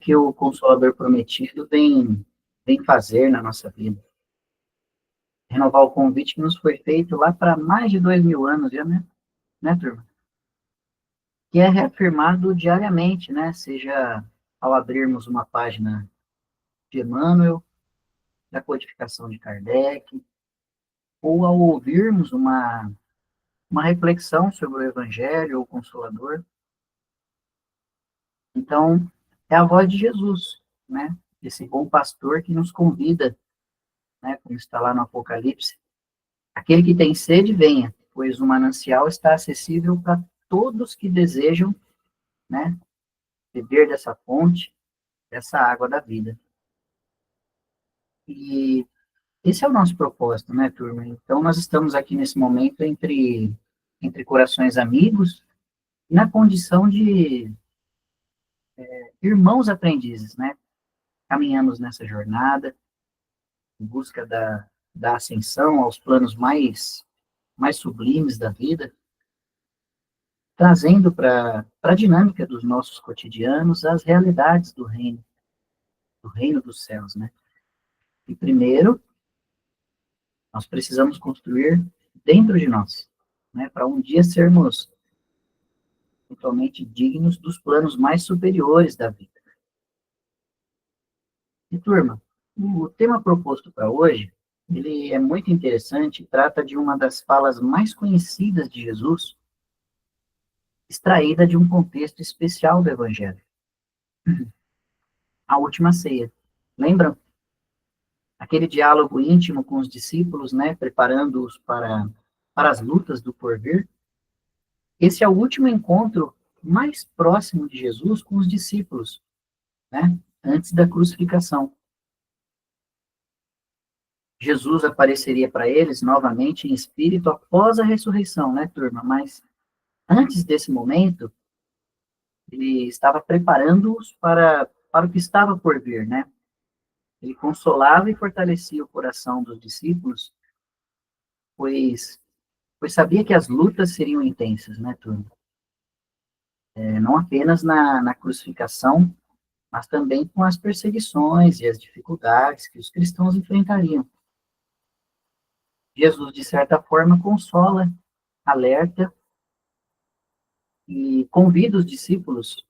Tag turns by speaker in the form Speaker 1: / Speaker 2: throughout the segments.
Speaker 1: que o Consolador prometido vem fazer na nossa vida. Renovar o convite que nos foi feito lá para mais de 2000 anos, já, né, turma? Que é reafirmado diariamente, né? Seja ao abrirmos uma página de Emmanuel, da codificação de Kardec, ou ao ouvirmos uma reflexão sobre o Evangelho ou o Consolador. Então, é a voz de Jesus, né? Esse bom pastor que nos convida, né? Como está lá no Apocalipse, aquele que tem sede, venha, pois o manancial está acessível para todos que desejam, né? Beber dessa fonte, dessa água da vida. E esse é o nosso propósito, né, turma? Então, nós estamos aqui nesse momento entre corações amigos, na condição de irmãos aprendizes, né? Caminhamos nessa jornada, em busca da ascensão aos planos mais sublimes da vida, trazendo para a dinâmica dos nossos cotidianos as realidades do reino dos céus, né? E primeiro, nós precisamos construir dentro de nós, né? Para um dia sermos totalmente dignos dos planos mais superiores da vida. E, turma, o tema proposto para hoje, ele é muito interessante, trata de uma das falas mais conhecidas de Jesus, extraída de um contexto especial do Evangelho, a última ceia. Lembram? Aquele diálogo íntimo com os discípulos, né, preparando-os para as lutas do porvir. Esse é o último encontro mais próximo de Jesus com os discípulos, né, antes da crucificação. Jesus apareceria para eles novamente em espírito após a ressurreição, né, turma? Mas antes desse momento, ele estava preparando-os para o que estava por vir, né? Ele consolava e fortalecia o coração dos discípulos, pois, pois sabia que as lutas seriam intensas, né, turma? Não apenas na crucificação, mas também com as perseguições e as dificuldades que os cristãos enfrentariam. Jesus, de certa forma, consola, alerta e convida os discípulos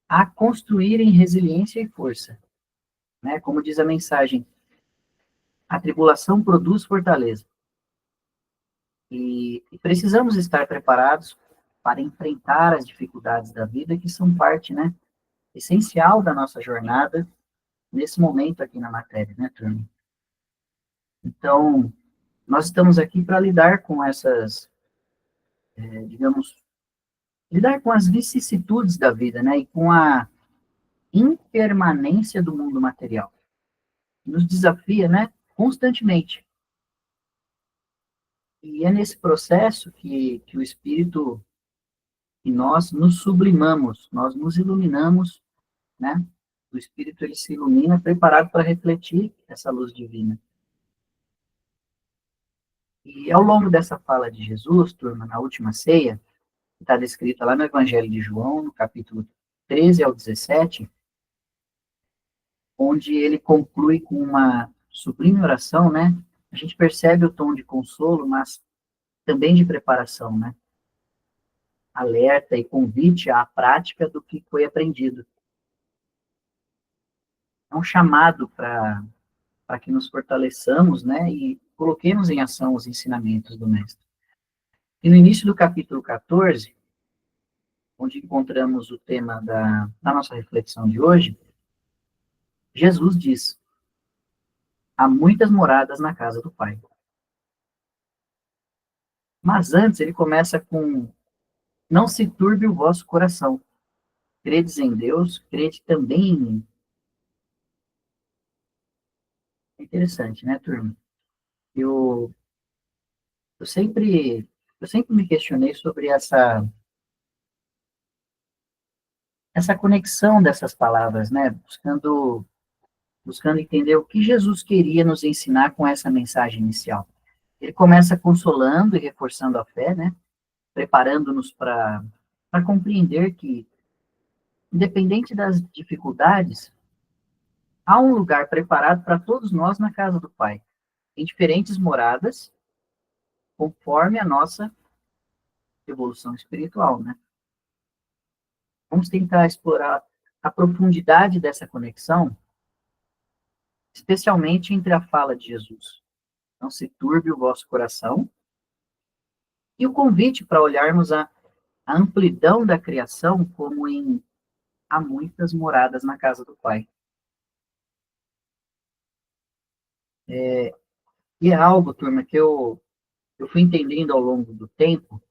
Speaker 1: a construírem resiliência e força, né? Como diz a mensagem, a tribulação produz fortaleza. E precisamos estar preparados para enfrentar as dificuldades da vida, que são parte, né, essencial da nossa jornada nesse momento aqui na matéria, né, turma? Então, nós estamos aqui para lidar com essas, digamos, lidar com as vicissitudes da vida, né, e com a impermanência do mundo material. Nos desafia, né, constantemente. E é nesse processo que o Espírito e nós nos sublimamos, nós nos iluminamos, né? O Espírito, ele se ilumina, preparado para refletir essa luz divina. E ao longo dessa fala de Jesus, turma, na última ceia, que está descrita lá no Evangelho de João, no capítulo 13 ao 17, onde ele conclui com uma sublime oração, né? A gente percebe o tom de consolo, mas também de preparação, né? Alerta e convite à prática do que foi aprendido. É um chamado para que nos fortaleçamos, né, e coloquemos em ação os ensinamentos do Mestre. E no início do capítulo 14, onde encontramos o tema da nossa reflexão de hoje, Jesus diz: há muitas moradas na casa do Pai. Mas antes ele começa com: não se turbe o vosso coração. Credes em Deus, crede também em mim. É interessante, né, turma? Eu, eu sempre, eu sempre me questionei sobre essa conexão dessas palavras, né? Buscando entender o que Jesus queria nos ensinar com essa mensagem inicial. Ele começa consolando e reforçando a fé, né? Preparando-nos para compreender que independente das dificuldades, há um lugar preparado para todos nós na casa do Pai, em diferentes moradas, conforme a nossa evolução espiritual, né? Vamos tentar explorar a profundidade dessa conexão, especialmente entre a fala de Jesus. Não se turbe o vosso coração, e o convite para olharmos a amplidão da criação como em há muitas moradas na casa do Pai. E é algo, turma, que eu fui entendendo ao longo do tempo,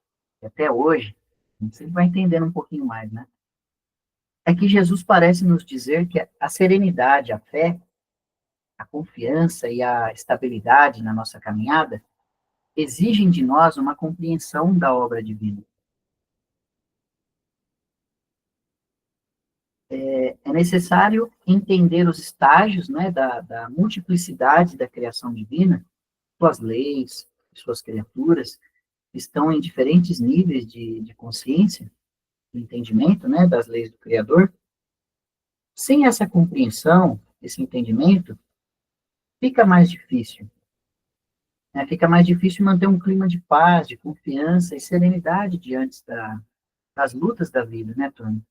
Speaker 1: e até hoje, você vai entendendo um pouquinho mais, né? É que Jesus parece nos dizer que a serenidade, a fé, a confiança e a estabilidade na nossa caminhada exigem de nós uma compreensão da obra divina. É necessário entender os estágios, né, da multiplicidade da criação divina, suas leis, suas criaturas, estão em diferentes níveis de consciência, de entendimento, né, das leis do Criador. Sem essa compreensão, esse entendimento, fica mais difícil. Né? Fica mais difícil manter um clima de paz, de confiança e serenidade diante das lutas da vida, né, Tony?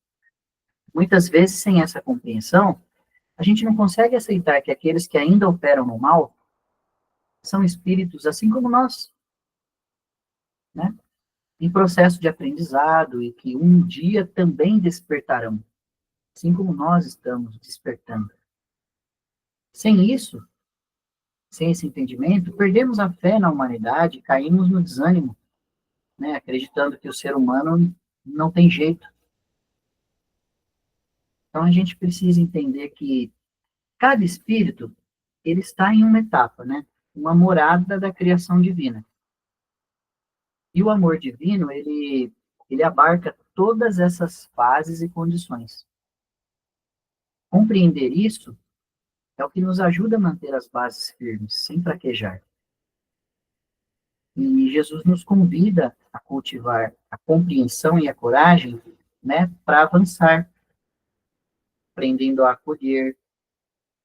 Speaker 1: Muitas vezes, sem essa compreensão, a gente não consegue aceitar que aqueles que ainda operam no mal são espíritos assim como nós, né? Em processo de aprendizado e que um dia também despertarão, assim como nós estamos despertando. Sem isso, sem esse entendimento, perdemos a fé na humanidade, caímos no desânimo, né? Acreditando que o ser humano não tem jeito. Então a gente precisa entender que cada espírito, ele está em uma etapa, né? Uma morada da criação divina. E o amor divino, ele abarca todas essas fases e condições. Compreender isso é o que nos ajuda a manter as bases firmes, sem fraquejar. E Jesus nos convida a cultivar a compreensão e a coragem, né, para avançar, aprendendo a acolher,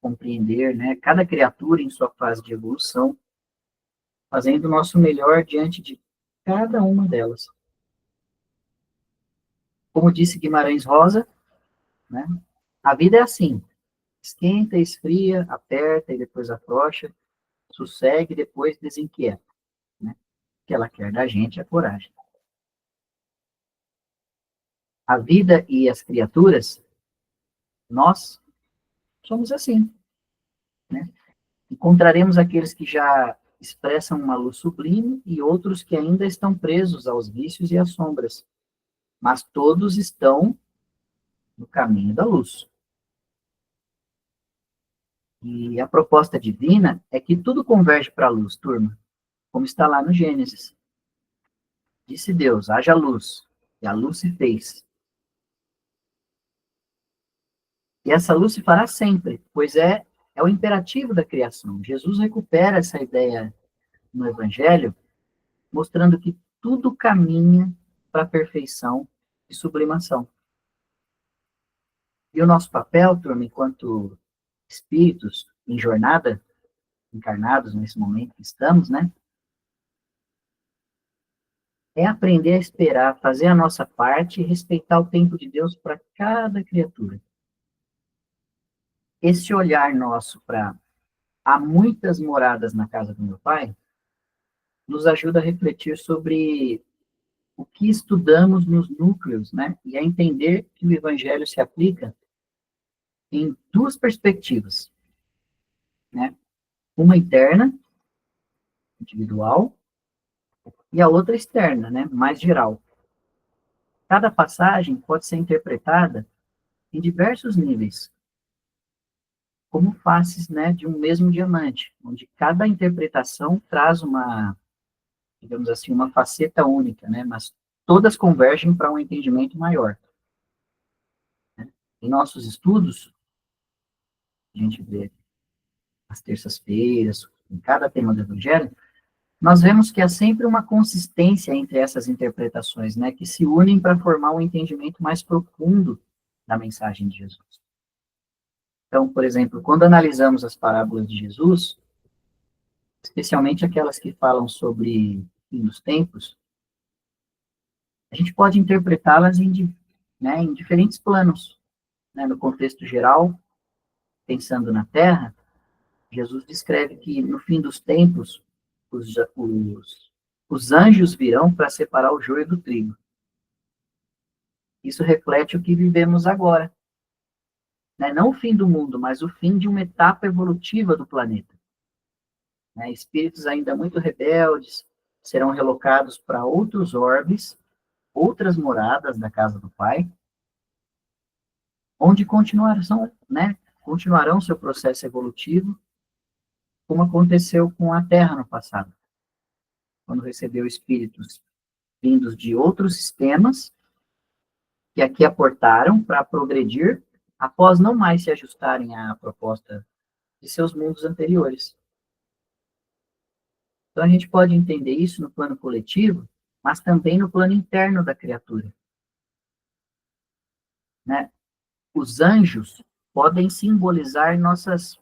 Speaker 1: compreender, né, cada criatura em sua fase de evolução, fazendo o nosso melhor diante de cada uma delas. Como disse Guimarães Rosa, né, a vida é assim, esquenta, esfria, aperta e depois afrouxa, sossegue e depois desinquieta. Né? O que ela quer da gente é coragem. A vida e as criaturas, nós somos assim. Né? Encontraremos aqueles que já expressam uma luz sublime e outros que ainda estão presos aos vícios e às sombras. Mas todos estão no caminho da luz. E a proposta divina é que tudo converge para a luz, turma, como está lá no Gênesis. Disse Deus, haja luz, e a luz se fez. E essa luz se fará sempre, pois é o imperativo da criação. Jesus recupera essa ideia no Evangelho, mostrando que tudo caminha para a perfeição e sublimação. E o nosso papel, turma, enquanto espíritos em jornada, encarnados nesse momento que estamos, né? É aprender a esperar, fazer a nossa parte e respeitar o tempo de Deus para cada criatura. Esse olhar nosso para há muitas moradas na casa do meu pai, nos ajuda a refletir sobre o que estudamos nos núcleos, né? E a entender que o evangelho se aplica em duas perspectivas, né? Uma interna, individual, e a outra externa, né? Mais geral. Cada passagem pode ser interpretada em diversos níveis, como faces, né, de um mesmo diamante, onde cada interpretação traz uma, digamos assim, uma faceta única, né? Mas todas convergem para um entendimento maior. Né? Em nossos estudos, a gente vê às terças-feiras, em cada tema do Evangelho, nós vemos que há sempre uma consistência entre essas interpretações, né, que se unem para formar um entendimento mais profundo da mensagem de Jesus. Então, por exemplo, quando analisamos as parábolas de Jesus, especialmente aquelas que falam sobre fim dos tempos, a gente pode interpretá-las em diferentes planos. Né? No contexto geral, pensando na Terra, Jesus descreve que no fim dos tempos, os anjos virão para separar o joio do trigo. Isso reflete o que vivemos agora. Né? Não o fim do mundo, mas o fim de uma etapa evolutiva do planeta. Né? Espíritos ainda muito rebeldes serão relocados para outros orbes, outras moradas da casa do Pai, onde continuarão seu processo evolutivo, como aconteceu com a Terra no passado, quando recebeu espíritos vindos de outros sistemas, que aqui aportaram para progredir, após não mais se ajustarem à proposta de seus mundos anteriores. Então, a gente pode entender isso no plano coletivo, mas também no plano interno da criatura. Né? Os anjos podem simbolizar nossas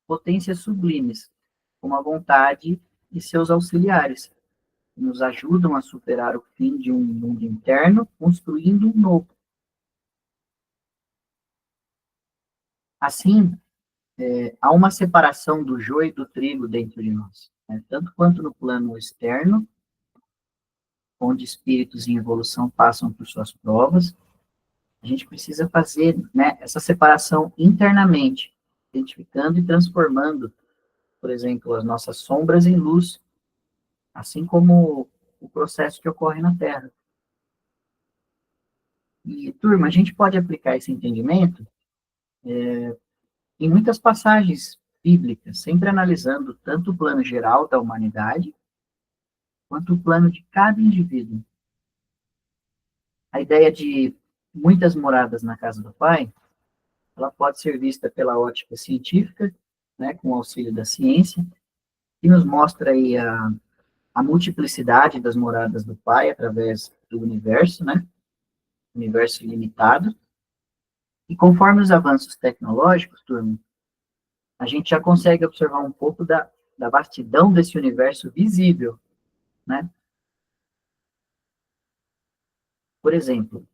Speaker 1: potências sublimes, como a vontade de seus auxiliares, que nos ajudam a superar o fim de um mundo interno, construindo um novo. Assim, há uma separação do joio e do trigo dentro de nós, né? Tanto quanto no plano externo, onde espíritos em evolução passam por suas provas, a gente precisa fazer, né, essa separação internamente, identificando e transformando, por exemplo, as nossas sombras em luz, assim como o processo que ocorre na Terra. E, turma, a gente pode aplicar esse entendimento em muitas passagens bíblicas, sempre analisando tanto o plano geral da humanidade, quanto o plano de cada indivíduo. A ideia de muitas moradas na casa do Pai, ela pode ser vista pela ótica científica, né, com o auxílio da ciência, que nos mostra aí a multiplicidade das moradas do Pai através do universo, né, universo ilimitado. E conforme os avanços tecnológicos, turma, a gente já consegue observar um pouco da vastidão desse universo visível, né? Por exemplo,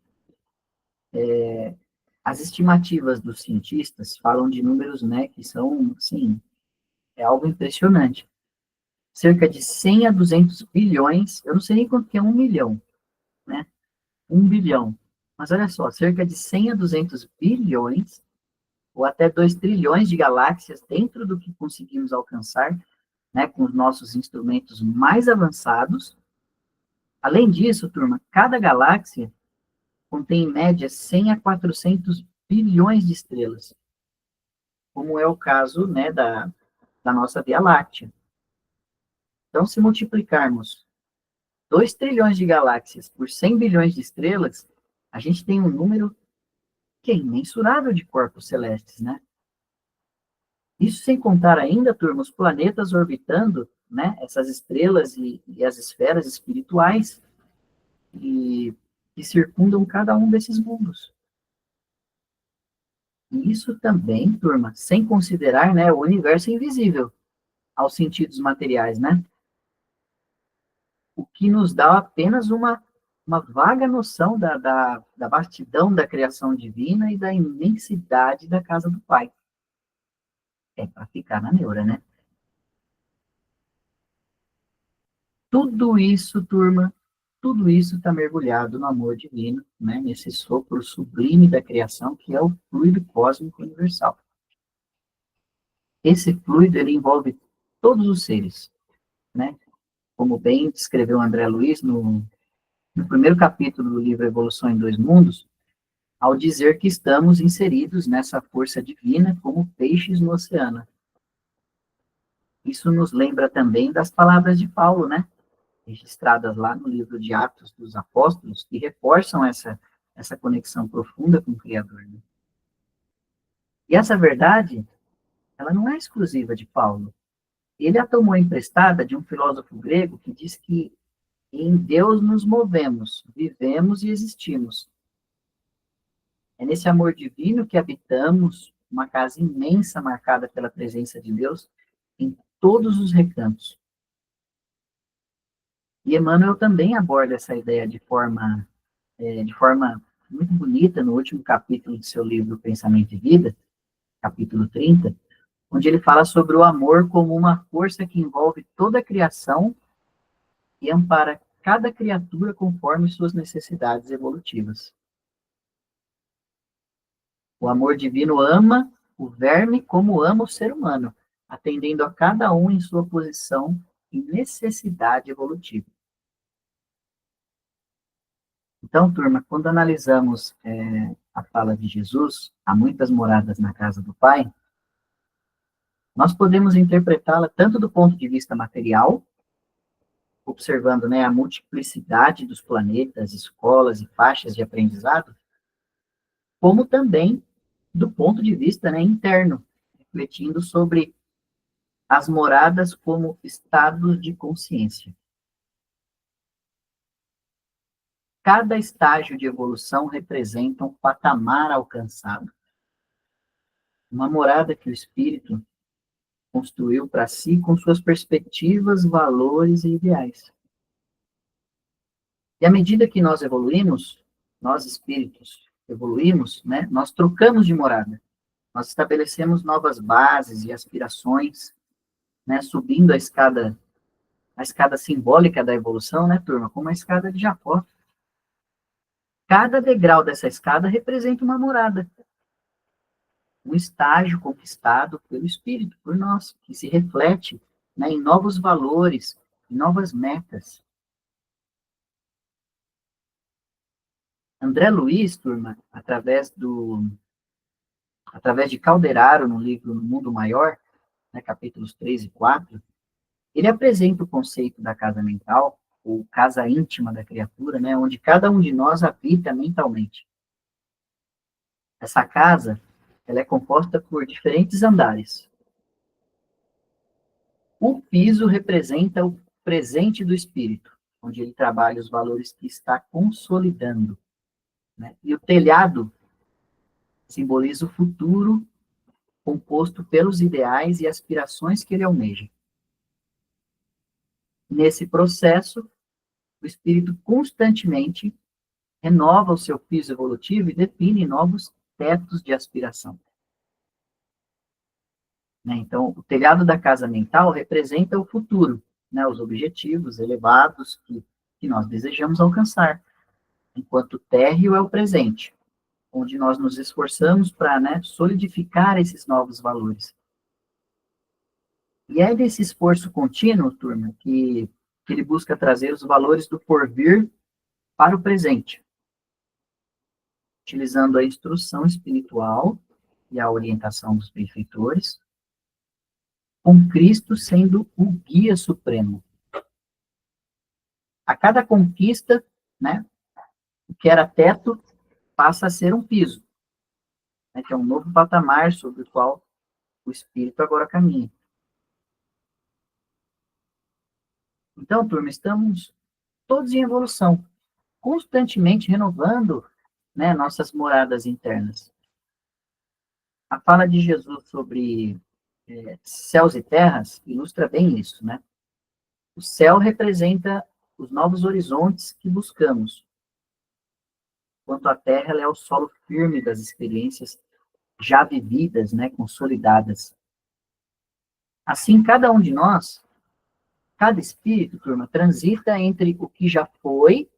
Speaker 1: as estimativas dos cientistas falam de números, né, que são, assim, é algo impressionante. Cerca de 100 a 200 bilhões, eu não sei nem quanto que é 1 milhão, né? 1 bilhão. Mas olha só, cerca de 100 a 200 bilhões, ou até 2 trilhões de galáxias dentro do que conseguimos alcançar, né, com os nossos instrumentos mais avançados. Além disso, turma, cada galáxia contém, em média, 100 a 400 bilhões de estrelas, como é o caso, né, da nossa Via Láctea. Então, se multiplicarmos 2 trilhões de galáxias por 100 bilhões de estrelas, a gente tem um número que é imensurável de corpos celestes, né? Isso sem contar ainda, turma, os planetas orbitando, né, essas estrelas e as esferas espirituais que circundam cada um desses mundos. E isso também, turma, sem considerar, né, o universo invisível aos sentidos materiais, né? O que nos dá apenas uma vaga noção da vastidão da criação divina e da imensidade da casa do Pai. É para ficar na neura, né? Tudo isso, turma, tudo isso está mergulhado no amor divino, né? Nesse sopro sublime da criação, que é o fluido cósmico universal. Esse fluido, ele envolve todos os seres, né? Como bem descreveu André Luiz no primeiro capítulo do livro Evolução em Dois Mundos, ao dizer que estamos inseridos nessa força divina como peixes no oceano. Isso nos lembra também das palavras de Paulo, né? Registradas lá no livro de Atos dos Apóstolos, que reforçam essa conexão profunda com o Criador. Né? E essa verdade, ela não é exclusiva de Paulo. Ele a tomou emprestada de um filósofo grego que diz que em Deus nos movemos, vivemos e existimos. É nesse amor divino que habitamos uma casa imensa marcada pela presença de Deus em todos os recantos. E Emmanuel também aborda essa ideia de forma muito bonita no último capítulo de seu livro Pensamento e Vida, capítulo 30, onde ele fala sobre o amor como uma força que envolve toda a criação e ampara cada criatura conforme suas necessidades evolutivas. O amor divino ama o verme como ama o ser humano, atendendo a cada um em sua posição e necessidade evolutiva. Então, turma, quando analisamos a fala de Jesus, há muitas moradas na casa do Pai, nós podemos interpretá-la tanto do ponto de vista material, observando, né, a multiplicidade dos planetas, escolas e faixas de aprendizado, como também do ponto de vista, né, interno, refletindo sobre as moradas como estados de consciência. Cada estágio de evolução representa um patamar alcançado, uma morada que o espírito construiu para si com suas perspectivas, valores e ideais. E à medida que nós evoluímos, nós espíritos evoluímos, né, nós trocamos de morada. Nós estabelecemos novas bases e aspirações, né, subindo a escada simbólica da evolução, né, turma, como a escada de Jacó. Cada degrau dessa escada representa uma morada, um estágio conquistado pelo espírito, por nós, que se reflete, né, em novos valores, em novas metas. André Luiz, turma, através de Calderaro, no livro No Mundo Maior, né, capítulos 3 e 4, ele apresenta o conceito da casa mental, ou casa íntima da criatura, né, onde cada um de nós habita mentalmente. Essa casa, ela é composta por diferentes andares. O piso representa o presente do espírito, onde ele trabalha os valores que está consolidando, né? E o telhado simboliza o futuro, composto pelos ideais e aspirações que ele almeja. Nesse processo, o espírito constantemente renova o seu piso evolutivo e define novos tetos de aspiração. Né? Então, o telhado da casa mental representa o futuro, né? Os objetivos elevados que nós desejamos alcançar, enquanto o térreo é o presente, onde nós nos esforçamos para, né, solidificar esses novos valores. E é desse esforço contínuo, turma, que ele busca trazer os valores do porvir para o presente, utilizando a instrução espiritual e a orientação dos benfeitores, com Cristo sendo o guia supremo. A cada conquista, né, o que era teto passa a ser um piso, né, que é um novo patamar sobre o qual o espírito agora caminha. Então, turma, estamos todos em evolução, constantemente renovando, né, nossas moradas internas. A fala de Jesus sobre céus e terras ilustra bem isso, né? O céu representa os novos horizontes que buscamos, enquanto a terra ela é o solo firme das experiências já vividas, né, consolidadas. Assim, cada um de nós, cada espírito, turma, transita entre o que já foi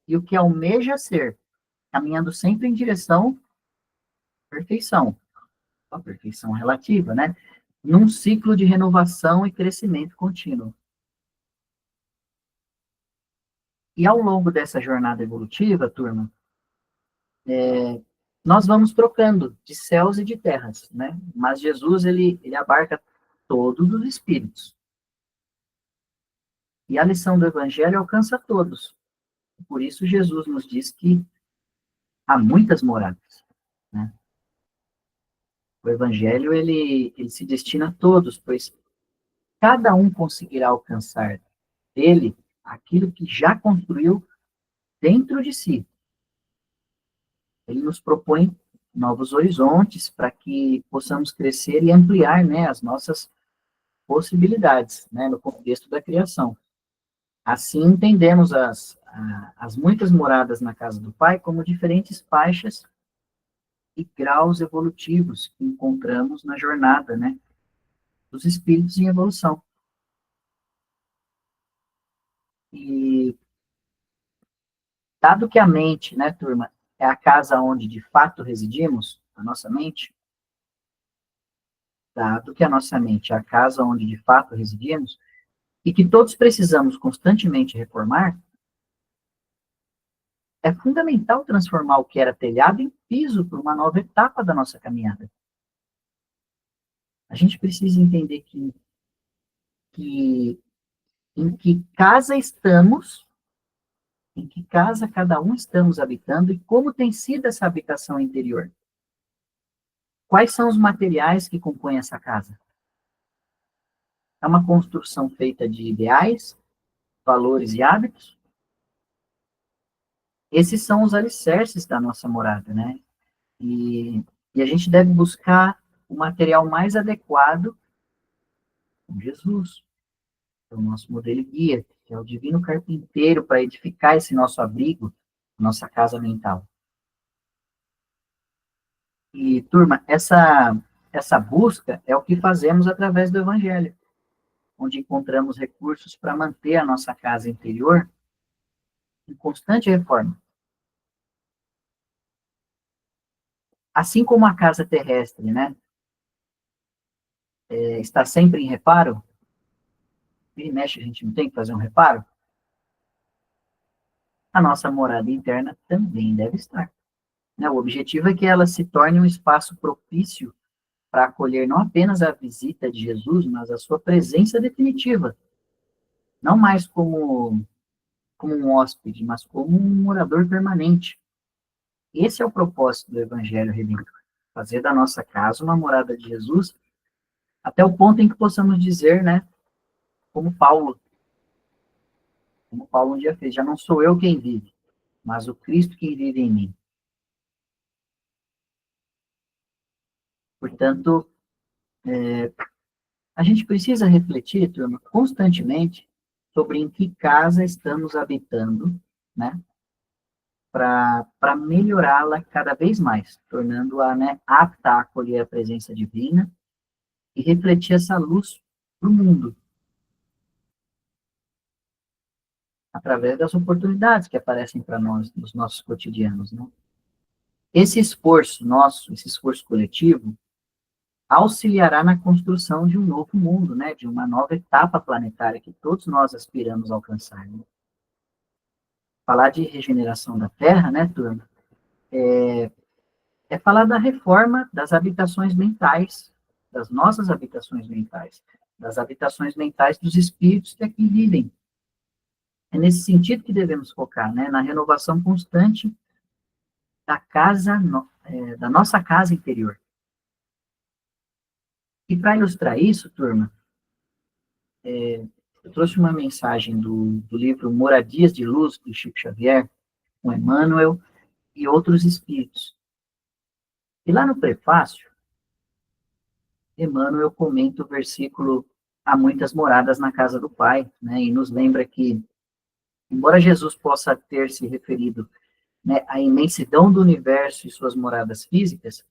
Speaker 1: e o que almeja ser, caminhando sempre em direção à perfeição, a perfeição relativa, né? Num ciclo de renovação e crescimento contínuo. E ao longo dessa jornada evolutiva, turma, nós vamos trocando de céus e de terras, né? Mas Jesus, ele abarca todos os espíritos. E a lição do Evangelho alcança todos. Por isso, Jesus nos diz que há muitas moradas, né? O Evangelho, ele se destina a todos, pois cada um conseguirá alcançar dele aquilo que já construiu dentro de si. Ele nos propõe novos horizontes para que possamos crescer e ampliar, né, as nossas possibilidades, né, no contexto da criação. Assim, entendemos as muitas moradas na casa do Pai como diferentes faixas e graus evolutivos que encontramos na jornada, né, dos espíritos em evolução. E dado que a mente, né, turma, é a casa onde de fato residimos, a nossa mente, dado que a nossa mente é a casa onde de fato residimos, e que todos precisamos constantemente reformar, é fundamental transformar o que era telhado em piso para uma nova etapa da nossa caminhada. A gente precisa entender que em que casa estamos, em que casa cada um estamos habitando e como tem sido essa habitação interior. Quais são os materiais que compõem essa casa? É uma construção feita de ideais, valores e hábitos? Esses são os alicerces da nossa morada, né? E a gente deve buscar o material mais adequado com Jesus, que é o nosso modelo guia, que é o divino carpinteiro para edificar esse nosso abrigo, nossa casa mental. E, turma, essa busca é o que fazemos através do Evangelho, onde encontramos recursos para manter a nossa casa interior em constante reforma. Assim como a casa terrestre, né, está sempre em reparo, e mexe, a gente não tem que fazer um reparo, a nossa morada interna também deve estar. Né? O objetivo é que ela se torne um espaço propício para acolher não apenas a visita de Jesus, mas a sua presença definitiva, não mais como um hóspede, mas como um morador permanente. Esse é o propósito do Evangelho Redentor, fazer da nossa casa uma morada de Jesus, até o ponto em que possamos dizer, né, como Paulo um dia fez, já não sou eu quem vive, mas o Cristo que vive em mim. Portanto, a gente precisa refletir, turma, constantemente sobre em que casa estamos habitando, né, para melhorá-la cada vez mais, tornando-a, né, apta a acolher a presença divina e refletir essa luz para o mundo, através das oportunidades que aparecem para nós nos nossos cotidianos, né? Esse esforço nosso, esse esforço coletivo, auxiliará na construção de um novo mundo, né, de uma nova etapa planetária que todos nós aspiramos a alcançar. Né? Falar de regeneração da Terra, né, turma, é falar da reforma das habitações mentais, das nossas habitações mentais, das habitações mentais dos espíritos que aqui vivem. É nesse sentido que devemos focar, né, na renovação constante da casa, da nossa casa interior. E para ilustrar isso, turma, eu trouxe uma mensagem do livro Moradias de Luz, do Chico Xavier, com Emmanuel e outros espíritos. E lá no prefácio, Emmanuel comenta o versículo Há muitas moradas na casa do Pai, né, e nos lembra que, embora Jesus possa ter se referido, né, à imensidão do universo e suas moradas físicas,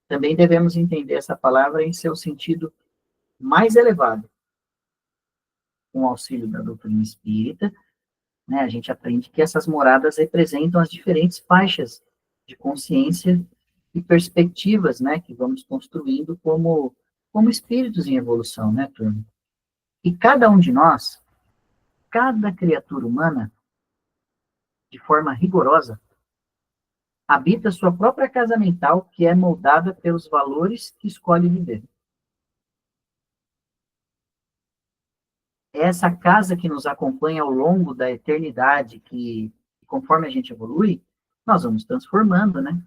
Speaker 1: também devemos entender essa palavra em seu sentido mais elevado. Com o auxílio da doutrina espírita, né, a gente aprende que essas moradas representam as diferentes faixas de consciência e perspectivas, né, que vamos construindo como espíritos em evolução, né, turma? E cada um de nós, cada criatura humana, de forma rigorosa, habita sua própria casa mental, que é moldada pelos valores que escolhe viver. É essa casa que nos acompanha ao longo da eternidade, que, conforme a gente evolui, nós vamos transformando, né?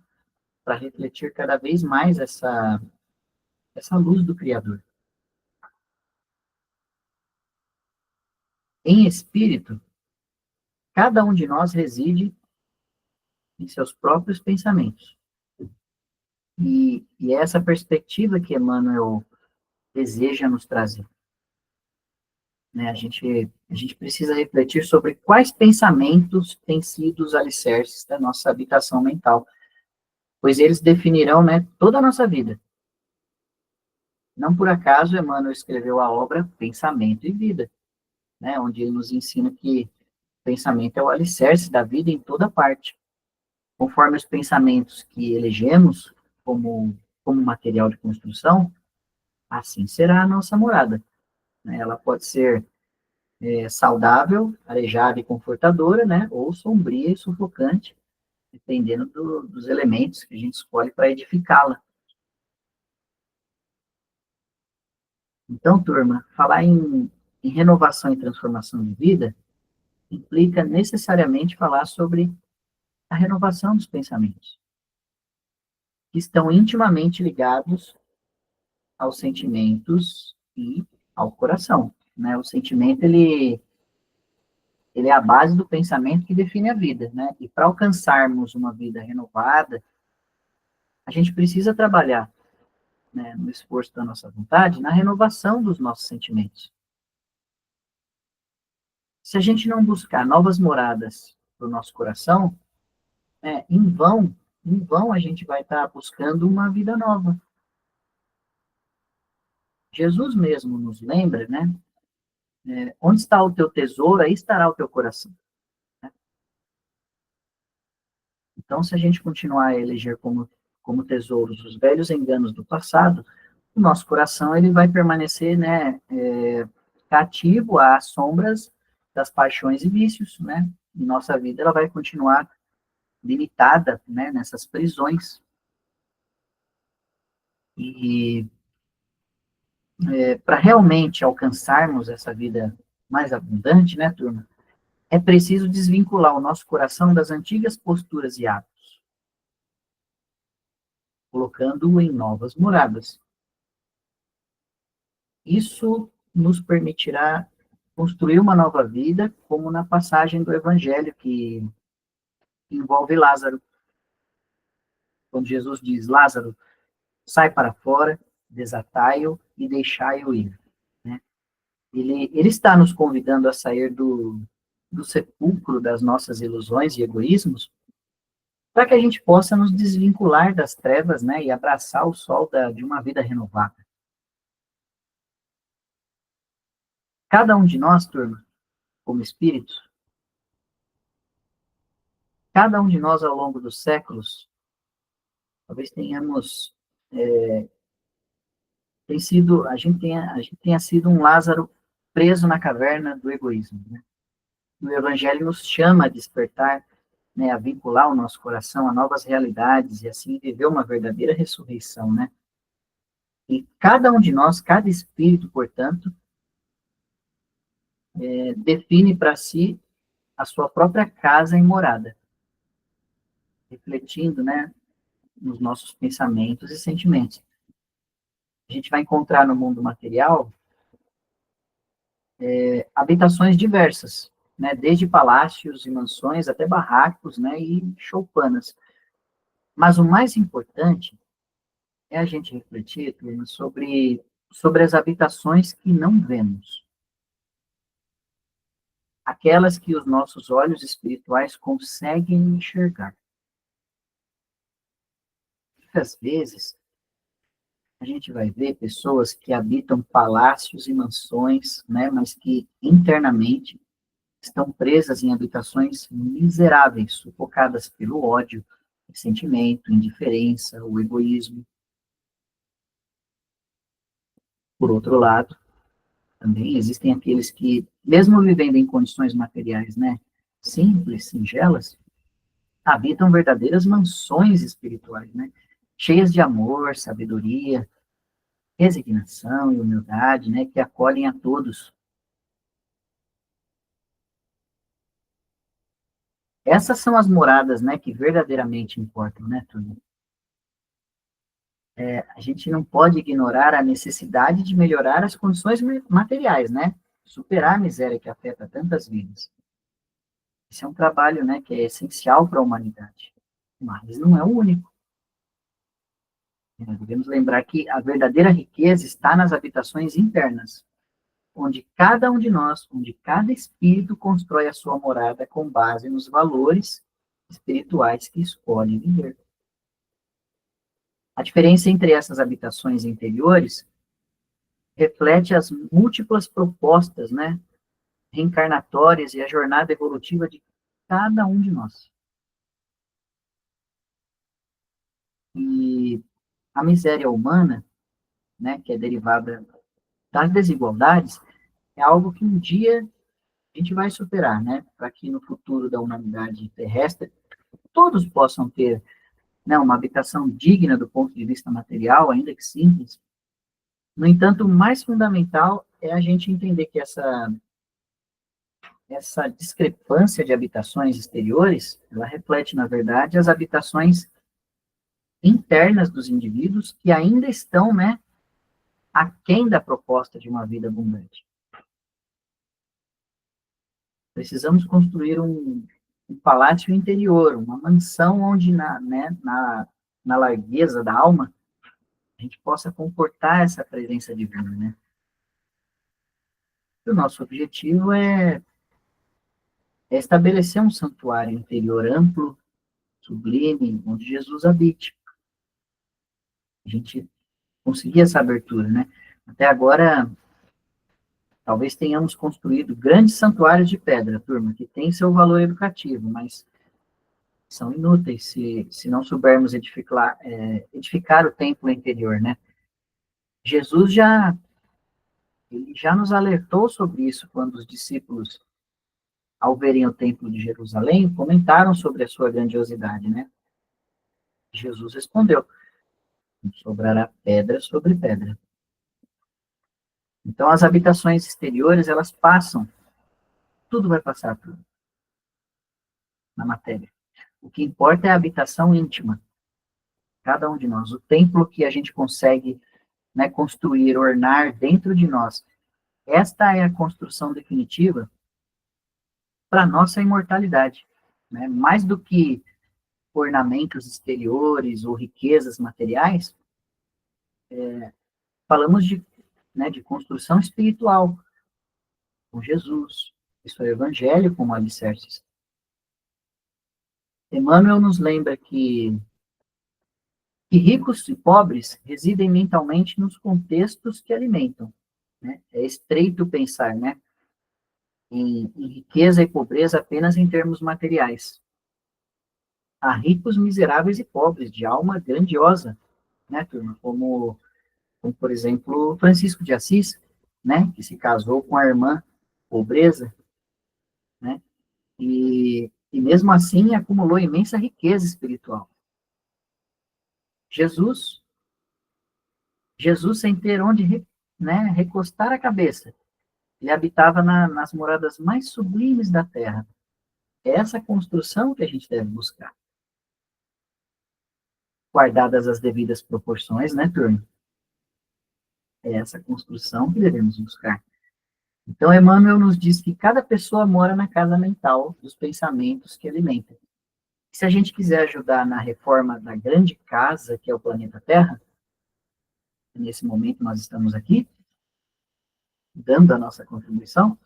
Speaker 1: Para refletir cada vez mais essa luz do Criador. Em espírito, cada um de nós reside em seus próprios pensamentos. E é essa perspectiva que Emmanuel deseja nos trazer. Né? A gente precisa refletir sobre quais pensamentos têm sido os alicerces da nossa habitação mental, pois eles definirão, né, toda a nossa vida. Não por acaso Emmanuel escreveu a obra Pensamento e Vida, né, onde ele nos ensina que o pensamento é o alicerce da vida em toda parte. Conforme os pensamentos que elegemos como material de construção, assim será a nossa morada. Né? Ela pode ser saudável, arejada e confortadora, né? Ou sombria e sufocante, dependendo dos elementos que a gente escolhe para edificá-la. Então, turma, falar em renovação e transformação de vida implica necessariamente falar sobre a renovação dos pensamentos, que estão intimamente ligados aos sentimentos e ao coração. Né? O sentimento, ele é a base do pensamento que define a vida, né? E para alcançarmos uma vida renovada, a gente precisa trabalhar, né, no esforço da nossa vontade, na renovação dos nossos sentimentos. Se a gente não buscar novas moradas para o nosso coração, em vão a gente vai estar buscando uma vida nova. Jesus mesmo nos lembra, né? Onde está o teu tesouro, aí estará o teu coração. Né? Então, se a gente continuar a eleger como tesouros os velhos enganos do passado, o nosso coração ele vai permanecer, né, cativo às sombras das paixões e vícios, né? E nossa vida ela vai continuar limitada, né, nessas prisões. E para realmente alcançarmos essa vida mais abundante, né, turma, é preciso desvincular o nosso coração das antigas posturas e hábitos, colocando-o em novas moradas. Isso nos permitirá construir uma nova vida, como na passagem do Evangelho que envolve Lázaro, quando Jesus diz: Lázaro, sai para fora, desatai-o e deixai-o ir. Né? Ele está nos convidando a sair do sepulcro das nossas ilusões e egoísmos, para que a gente possa nos desvincular das trevas, né, e abraçar o sol de uma vida renovada. Cada um de nós, turma, como espíritos, cada um de nós ao longo dos séculos, talvez tenhamos a gente tenha sido um Lázaro preso na caverna do egoísmo. Né? O Evangelho nos chama a despertar, né, a vincular o nosso coração a novas realidades e assim viver uma verdadeira ressurreição, né? E cada um de nós, cada espírito, portanto, define para si a sua própria casa e morada, refletindo, né, nos nossos pensamentos e sentimentos. A gente vai encontrar no mundo material habitações diversas, né, desde palácios e mansões até barracos, né, e choupanas. Mas o mais importante é a gente refletir, turma, sobre as habitações que não vemos. Aquelas que os nossos olhos espirituais conseguem enxergar. Muitas vezes, a gente vai ver pessoas que habitam palácios e mansões, né, mas que internamente estão presas em habitações miseráveis, sufocadas pelo ódio, ressentimento, indiferença, o egoísmo. Por outro lado, também existem aqueles que, mesmo vivendo em condições materiais, né, simples, singelas, habitam verdadeiras mansões espirituais, né, cheias de amor, sabedoria, resignação e humildade, né, que acolhem a todos. Essas são as moradas, né, que verdadeiramente importam, né, turma? A gente não pode ignorar a necessidade de melhorar as condições materiais, né? Superar a miséria que afeta tantas vidas. Esse é um trabalho, né, que é essencial para a humanidade. mas não é o único. Nós devemos lembrar que a verdadeira riqueza está nas habitações internas, onde cada um de nós, onde cada espírito constrói a sua morada com base nos valores espirituais que escolhe viver. A diferença entre essas habitações interiores reflete as múltiplas propostas, né, reencarnatórias e a jornada evolutiva de cada um de nós. E a miséria humana, né, que é derivada das desigualdades, é algo que um dia a gente vai superar, né, para que no futuro da humanidade terrestre todos possam ter, né, uma habitação digna do ponto de vista material, ainda que simples. No entanto, o mais fundamental é a gente entender que essa discrepância de habitações exteriores, ela reflete, na verdade, as habitações internas dos indivíduos que ainda estão, né, aquém da proposta de uma vida abundante. Precisamos construir um palácio interior, uma mansão onde, na largueza da alma, a gente possa comportar essa presença divina, né? E o nosso objetivo é estabelecer um santuário interior amplo, sublime, onde Jesus habite. A gente conseguir essa abertura, né? Até agora, talvez tenhamos construído grandes santuários de pedra, turma, que tem seu valor educativo, mas são inúteis se não soubermos edificar o templo interior, né? Jesus já nos alertou sobre isso quando os discípulos, ao verem o templo de Jerusalém, comentaram sobre a sua grandiosidade, né? Jesus respondeu: não sobrará pedra sobre pedra. Então, as habitações exteriores, elas passam, tudo vai passar na matéria. O que importa é a habitação íntima, cada um de nós, o templo que a gente consegue, né, construir, ornar dentro de nós. Esta é a construção definitiva para a nossa imortalidade, né? Mais do que ornamentos exteriores ou riquezas materiais, falamos de construção espiritual, com Jesus. Isso é o Evangelho como alicerces. Emmanuel nos lembra que ricos e pobres residem mentalmente nos contextos que alimentam, né? É estreito pensar, né, em riqueza e pobreza apenas em termos materiais. Há ricos, miseráveis e pobres, de alma grandiosa, né, turma? Como, por exemplo, Francisco de Assis, né, que se casou com a irmã pobreza, né, e mesmo assim acumulou imensa riqueza espiritual. Jesus, Jesus sem ter onde, né, recostar a cabeça, ele habitava nas moradas mais sublimes da terra. É essa construção que a gente deve buscar. Guardadas as devidas proporções, né, turma? É essa construção que devemos buscar. Então, Emmanuel nos diz que cada pessoa mora na casa mental dos pensamentos que alimenta. Se a gente quiser ajudar na reforma da grande casa que é o planeta Terra, nesse momento nós estamos aqui, dando a nossa contribuição,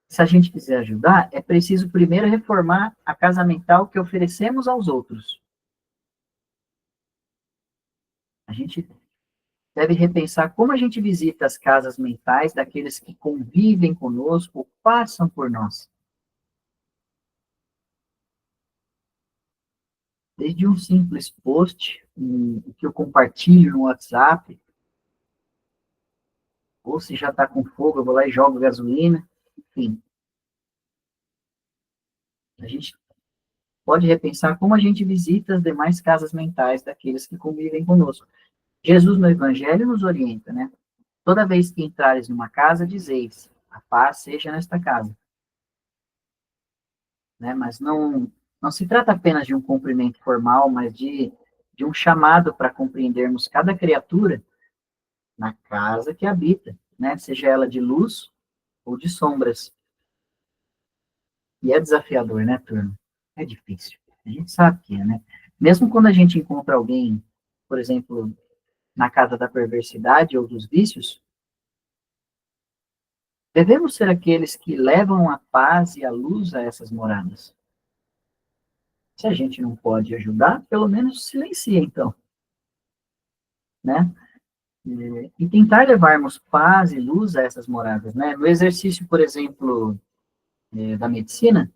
Speaker 1: se a gente quiser ajudar, é preciso primeiro reformar a casa mental que oferecemos aos outros. A gente deve repensar como a gente visita as casas mentais daqueles que convivem conosco ou passam por nós. Desde um simples post, que eu compartilho no WhatsApp, ou se já está com fogo, eu vou lá e jogo gasolina, enfim. A gente pode repensar como a gente visita as demais casas mentais daqueles que convivem conosco. Jesus no Evangelho nos orienta, né? Toda vez que entrares numa casa, dizeis, a paz seja nesta casa. Né? Mas não se trata apenas de um cumprimento formal, mas de um chamado para compreendermos cada criatura na casa que habita, né? Seja ela de luz ou de sombras. E é desafiador, né, turma? É difícil. A gente sabe que é, né? Mesmo quando a gente encontra alguém, por exemplo, na casa da perversidade ou dos vícios, devemos ser aqueles que levam a paz e a luz a essas moradas. Se a gente não pode ajudar, pelo menos silencia, então, né? E tentar levarmos paz e luz a essas moradas, né? No exercício, por exemplo, da medicina,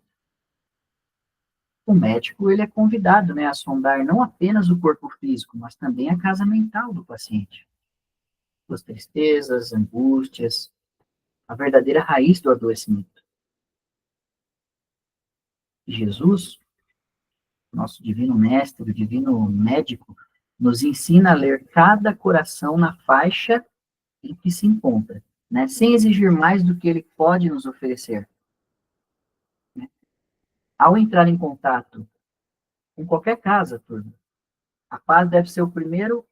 Speaker 1: o médico ele é convidado, né, a sondar não apenas o corpo físico, mas também a casa mental do paciente. Suas tristezas, angústias, a verdadeira raiz do adoecimento. Jesus, nosso divino mestre, o divino médico, nos ensina a ler cada coração na faixa em que se encontra, né, sem exigir mais do que ele pode nos oferecer. Né? Ao entrar em contato com qualquer casa, turma, a paz deve ser o primeiro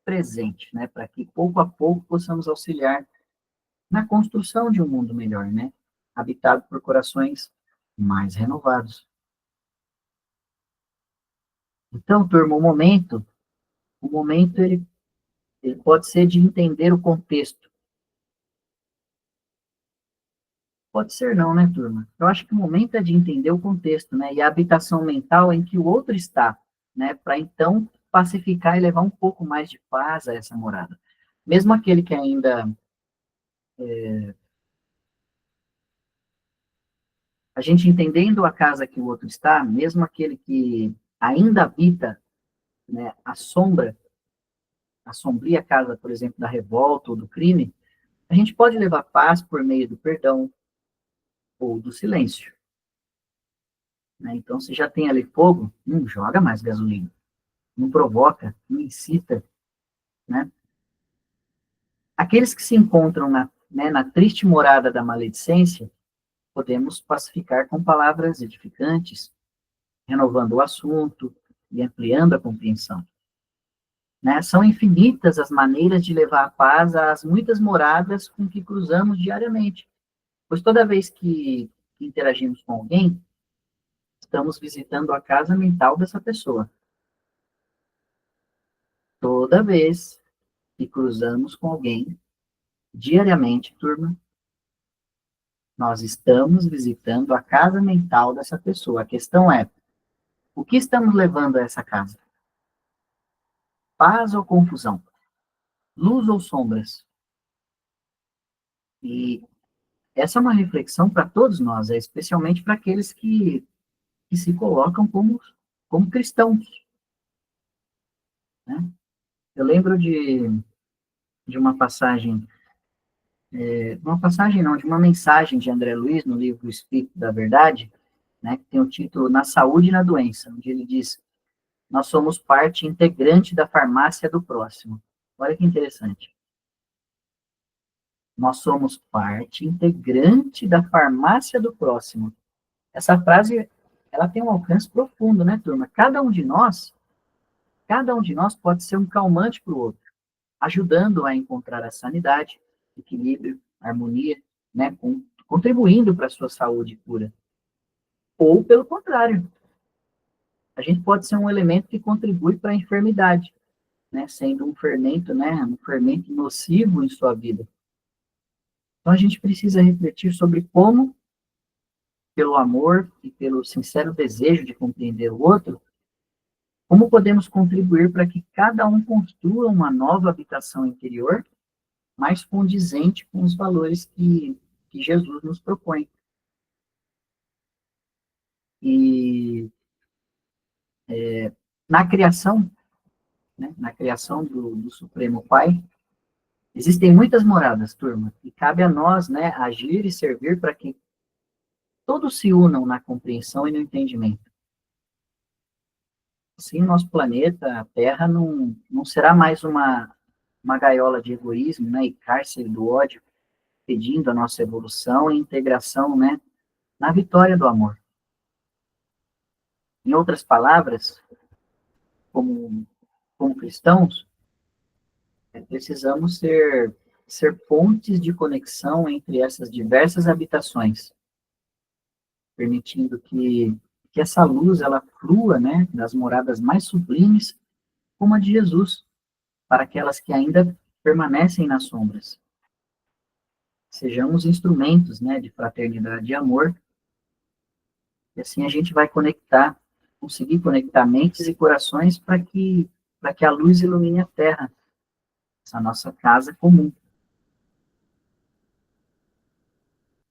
Speaker 1: presente, né, para que pouco a pouco possamos auxiliar na construção de um mundo melhor, né, habitado por corações mais renovados. Então, turma, o momento ele pode ser de entender o contexto. Pode ser não, né, turma? Eu acho que o momento é de entender o contexto, né, e a habitação mental em que o outro está, né, para então pacificar e levar um pouco mais de paz a essa morada. Mesmo aquele que ainda, a gente entendendo a casa que o outro está, mesmo aquele que ainda habita, né, a sombra, a sombria casa, por exemplo, da revolta ou do crime, a gente pode levar paz por meio do perdão ou do silêncio. Né? Então, se já tem ali fogo, não joga mais gasolina, não provoca, não incita. Né? Aqueles que se encontram na triste morada da maledicência, podemos pacificar com palavras edificantes, renovando o assunto e ampliando a compreensão. Né? São infinitas as maneiras de levar a paz às muitas moradas com que cruzamos diariamente, pois toda vez que interagimos com alguém, estamos visitando a casa mental dessa pessoa. Toda vez que cruzamos com alguém, diariamente, turma, nós estamos visitando a casa mental dessa pessoa. A questão é, o que estamos levando a essa casa? Paz ou confusão? Luz ou sombras? E essa é uma reflexão para todos nós, especialmente para aqueles que se colocam como cristãos. Né? Eu lembro de uma passagem não, de uma mensagem de André Luiz no livro Espírito da Verdade, né, que tem o título Na Saúde e na Doença, onde ele diz: nós somos parte integrante da farmácia do próximo. Olha que interessante. Nós somos parte integrante da farmácia do próximo. Essa frase, ela tem um alcance profundo, né, turma? Cada um de nós pode ser um calmante para o outro, ajudando a encontrar a sanidade, equilíbrio, harmonia, né, contribuindo para a sua saúde pura. Ou, pelo contrário, a gente pode ser um elemento que contribui para a enfermidade, né, sendo um fermento nocivo em sua vida. Então, a gente precisa refletir sobre como, pelo amor e pelo sincero desejo de compreender o outro, como podemos contribuir para que cada um construa uma nova habitação interior mais condizente com os valores que Jesus nos propõe. E na criação, né, na criação do Supremo Pai, existem muitas moradas, turma, e cabe a nós, né, agir e servir para que todos se unam na compreensão e no entendimento. Assim, o nosso planeta, a Terra, não será mais uma gaiola de egoísmo, né, e cárcere do ódio, pedindo a nossa evolução e integração, né, na vitória do amor. Em outras palavras, como cristãos, precisamos ser pontes de conexão entre essas diversas habitações, permitindo que que essa luz, ela flua, né, das moradas mais sublimes, como a de Jesus, para aquelas que ainda permanecem nas sombras. Sejamos instrumentos, né, de fraternidade e amor, e assim a gente vai conseguir conectar mentes e corações para que a luz ilumine a terra, essa nossa casa comum.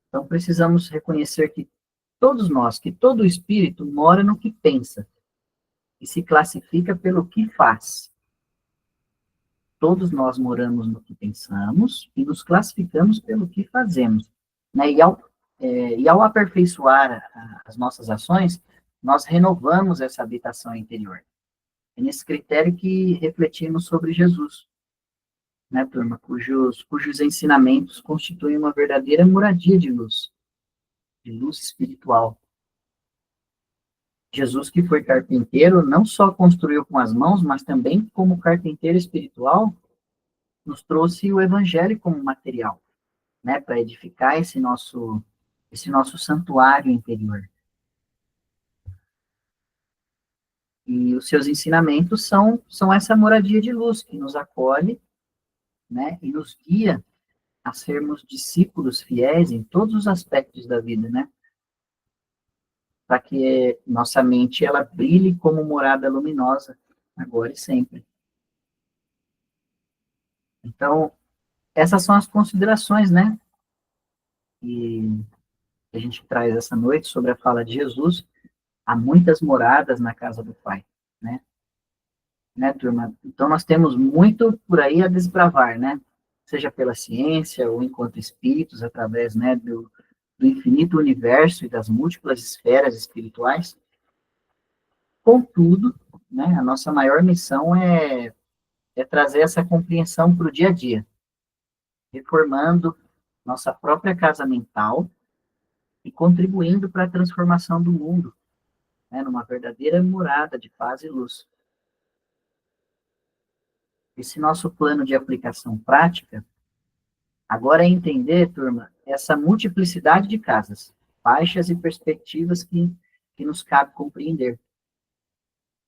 Speaker 1: Então precisamos reconhecer que todos nós, que todo espírito mora no que pensa e se classifica pelo que faz. Todos nós moramos no que pensamos e nos classificamos pelo que fazemos. Né? E ao aperfeiçoar as nossas ações, nós renovamos essa habitação interior. É nesse critério que refletimos sobre Jesus, né, turma? Cujos ensinamentos constituem uma verdadeira moradia de luz espiritual. Jesus, que foi carpinteiro, não só construiu com as mãos, mas também, como carpinteiro espiritual, nos trouxe o evangelho como material, né, para edificar esse nosso santuário interior. E os seus ensinamentos são essa moradia de luz que nos acolhe, né, e nos guia a sermos discípulos fiéis em todos os aspectos da vida, né, para que nossa mente ela brilhe como morada luminosa, agora e sempre. Então, essas são as considerações, né, que a gente traz essa noite sobre a fala de Jesus. Há muitas moradas na casa do Pai, né? Né, turma? Então, nós temos muito por aí a desbravar, né? Seja pela ciência ou enquanto espíritos, através, né, do infinito universo e das múltiplas esferas espirituais. Contudo, né, a nossa maior missão é trazer essa compreensão para o dia a dia, reformando nossa própria casa mental e contribuindo para a transformação do mundo, né, numa verdadeira morada de paz e luz. Esse nosso plano de aplicação prática, agora é entender, turma, essa multiplicidade de casas, faixas e perspectivas que nos cabe compreender,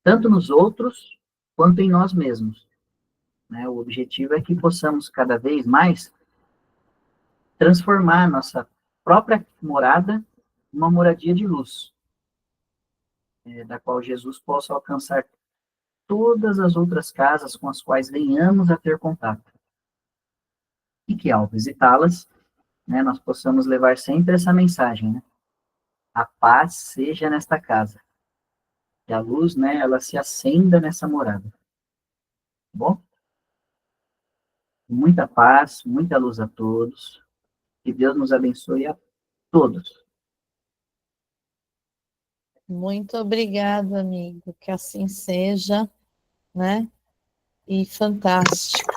Speaker 1: tanto nos outros quanto em nós mesmos. Né? O objetivo é que possamos cada vez mais transformar nossa própria morada em uma moradia de luz, da qual Jesus possa alcançar todas as outras casas com as quais venhamos a ter contato. E que, ao visitá-las, né, nós possamos levar sempre essa mensagem, né? A paz seja nesta casa. Que a luz, né, ela se acenda nessa morada. Tá bom? Muita paz, muita luz a todos. Que Deus nos abençoe a todos.
Speaker 2: Muito obrigada, amigo. Que assim seja, né? E fantástico.